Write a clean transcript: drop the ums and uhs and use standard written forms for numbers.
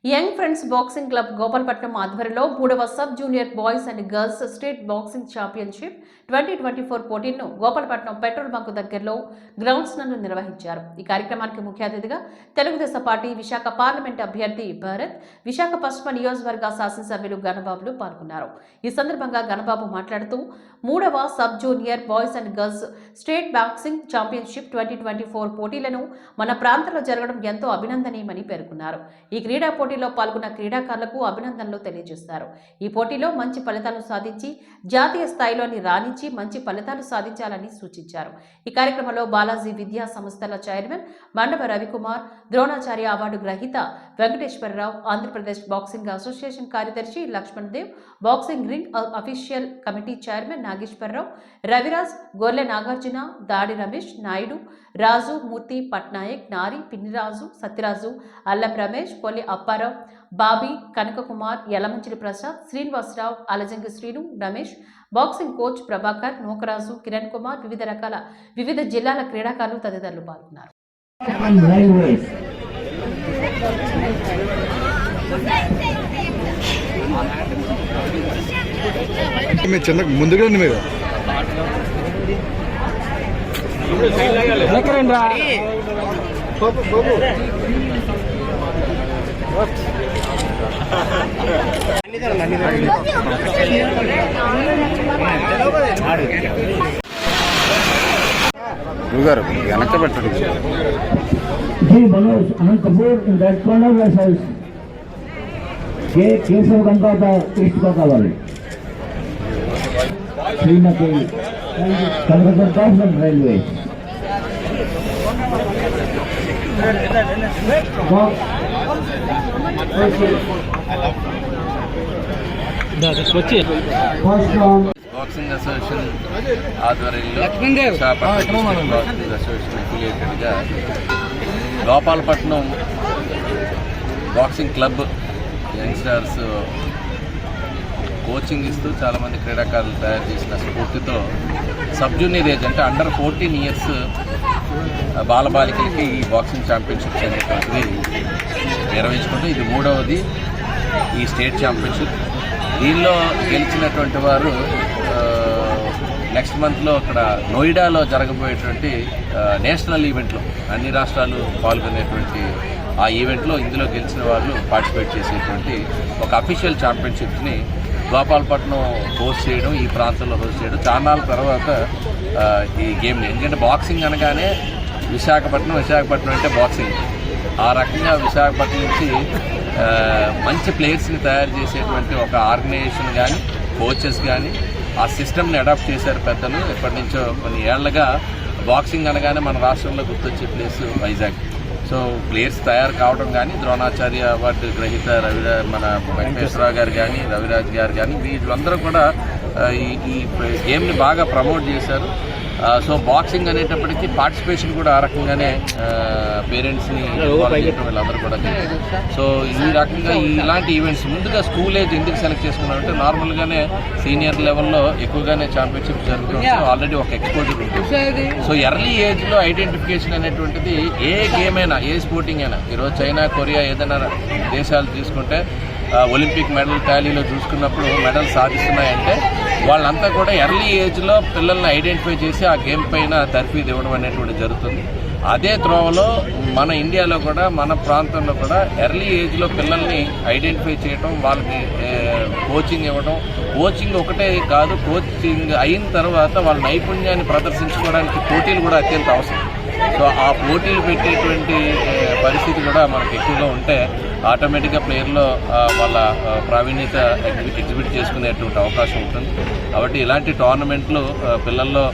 Young friends boxing club Gopalapatnam ఆధ్వర్యంలో 3వ sub junior boys and girls state boxing championship 2024 పోటీలను Gopalapatnam petrol bunk దగ్గరలో grounds నందు నిర్వహించారు. ఈ కార్యక్రమానికి ముఖ్య అతిథిగా తెలుగుదేశం పార్టీ విశాఖ పార్లమెంట్ అభ్యర్థి భరత్, విశాఖ పశ్చిమ నియోజకవర్గ శాసనసభ్యులు గణబాబులు పాల్గొన్నారు. ఈ సందర్భంగా గణబాబు మాట్లాడుతూ 3వ sub junior boys and girls state boxing championship 2024 పోటీలను మన ప్రాంతంలో జరగడం ఎంతో అభినందనీయమని పేర్కొన్నారు. ఈ క్రీడా పోటీలో పాల్గొన్న క్రీడాకారులకు అభినందనలు తెలియజేశారు. ఈ పోటీలో మంచి ఫలితాలు సాధించి జాతీయ స్థాయిలోని రాణించి మంచి ఫలితాలు సాధించాలని సూచించారు. ఈ కార్యక్రమంలో బాలాజీ విద్యా సంస్థల చైర్మన్ మండవ రవికుమార్, ద్రోణాచార్య అవార్డు గ్రహీత వెంకటేశ్వరరావు, ఆంధ్రప్రదేశ్ బాక్సింగ్ అసోసియేషన్ కార్యదర్శి Lakshman Dev, boxing ring official committee chairman Nageswararao, Raviraj, Gorle Nagarjuna, దాడి రమేష్ నాయుడు, రాజు, మూర్తి, పట్నాయక్, నారి, Pinniraju, Satyaraju, Allam Ramesh, Polli Apparao, Bobby, Kanakakumar, Yalamanchili Prasad, Srinivasarao, Alajangi Srinu, Ramesh, boxing coach Prabhakar, Nookaraju, Kiran Kumar, వివిధ జిల్లాల క్రీడాకారులు తదితరులు పాల్గొన్నారు. ముందుగా మీరు గారు వెనక పెట్టండి. Manoj Anant Kapoor in that corner వెసల్స్ కేశవ్ గంగాత తీసుకోవాలి. శ్రీమతి కనకదుర్గాసం రైల్వే బాక్సింగ్ అసోసియేషన్ ఆధ్వర్యంలో బాక్సింగ్ అసోసియేషన్ అఫిలియేటెడ్గా Gopalapatnam boxing club youngsters coaching ఇస్తూ చాలామంది క్రీడాకారులు తయారు చేసిన స్ఫూర్తితో సబ్ జూనియర్ ఏజ్ అంటే అండర్ 14 ఇయర్స్ బాలబాలికలకి ఈ బాక్సింగ్ ఛాంపియన్షిప్స్ అనేటువంటిది నిర్వహించుకుంటూ ఇది 3వది ఈ స్టేట్ ఛాంపియన్షిప్. దీనిలో గెలిచినటువంటి వారు నెక్స్ట్ మంత్లో అక్కడ నోయిడాలో జరగబోయేటువంటి నేషనల్ ఈవెంట్లో అన్ని రాష్ట్రాలు పాల్గొనేటువంటి ఆ ఈవెంట్లో ఇందులో గెలిచిన వాళ్ళు పార్టిసిపేట్ చేసేటువంటి ఒక అఫీషియల్ ఛాంపియన్షిప్ని గోపాలపట్నం హోస్ట్ చేయడం, ఈ ప్రాంతంలో హోస్ట్ చేయడం చాలా తర్వాత ఈ గేమ్ని, ఎందుకంటే బాక్సింగ్ అనగానే విశాఖపట్నం అంటే బాక్సింగ్, ఆ రకంగా విశాఖపట్నం నుంచి మంచి ప్లేయర్స్ని తయారు చేసేటువంటి ఒక ఆర్గనైజేషన్ కానీ కోచెస్ కానీ ఆ సిస్టమ్ని అడాప్ట్ చేశారు పెద్దలు. ఎప్పటి నుంచో కొన్ని ఏళ్లుగా బాక్సింగ్ అనగానే మన రాష్ట్రంలో గుర్తొచ్చే ప్లేస్ వైజాగ్. సో ప్లేయర్స్ తయారు కావడం కానీ ద్రోణాచార్య అవార్డు గ్రహీత మన వెంకటేశ్వరరావు గారు కానీ రవిరాజ్ గారు కానీ వీళ్ళందరూ కూడా ఈ గేమ్ని బాగా ప్రమోట్ చేశారు. సో బాక్సింగ్ అనేటప్పటికీ పార్టిసిపేషన్ కూడా ఆ రకంగానే పేరెంట్స్ని వీళ్ళందరూ కూడా. సో ఈ రకంగా ఇలాంటి ఈవెంట్స్ ముందుగా స్కూల్ ఏజ్ ఎందుకు సెలెక్ట్ చేసుకున్నారంటే నార్మల్గానే సీనియర్ లెవెల్లో ఎక్కువగానే ఛాంపియన్షిప్ జరుగుతుంది, ఆల్రెడీ ఒక ఎక్స్పోజర్ ఉంటుంది. సో ఎర్లీ ఏజ్లో ఐడెంటిఫికేషన్ అనేటువంటిది ఏ గేమ్ అయినా ఏ స్పోర్టింగ్ అయినా, ఈరోజు చైనా, కొరియా ఏదైనా దేశాలు తీసుకుంటే ఒలింపిక్ మెడల్ టాలీలో చూసుకున్నప్పుడు మెడల్ సాధిస్తున్నాయంటే వాళ్ళంతా కూడా ఎర్లీ ఏజ్లో పిల్లల్ని ఐడెంటిఫై చేసి ఆ గేమ్ పైన తర్ఫీదు ఇవ్వడం అనేటువంటి జరుగుతుంది. అదే త్రోవలో మన ఇండియాలో కూడా మన ప్రాంతంలో కూడా ఎర్లీ ఏజ్లో పిల్లల్ని ఐడెంటిఫై చేయడం, వాళ్ళకి కోచింగ్ ఇవ్వడం. కోచింగ్ ఒకటే కాదు, కోచింగ్ అయిన తర్వాత వాళ్ళ నైపుణ్యాన్ని ప్రదర్శించుకోవడానికి పోటీలు కూడా అత్యంత అవసరం. సో ఆ పోటీలు పెట్టేటువంటి పరిస్థితి కూడా మనకు ఎక్కువగా ఉంటే ఆటోమేటిక్గా ప్లేయర్లో వాళ్ళ ప్రావీణ్యత ఎగ్జిబిట్ చేసుకునేటువంటి అవకాశం ఉంటుంది. కాబట్టి ఇలాంటి టోర్నమెంట్లు పిల్లల్లో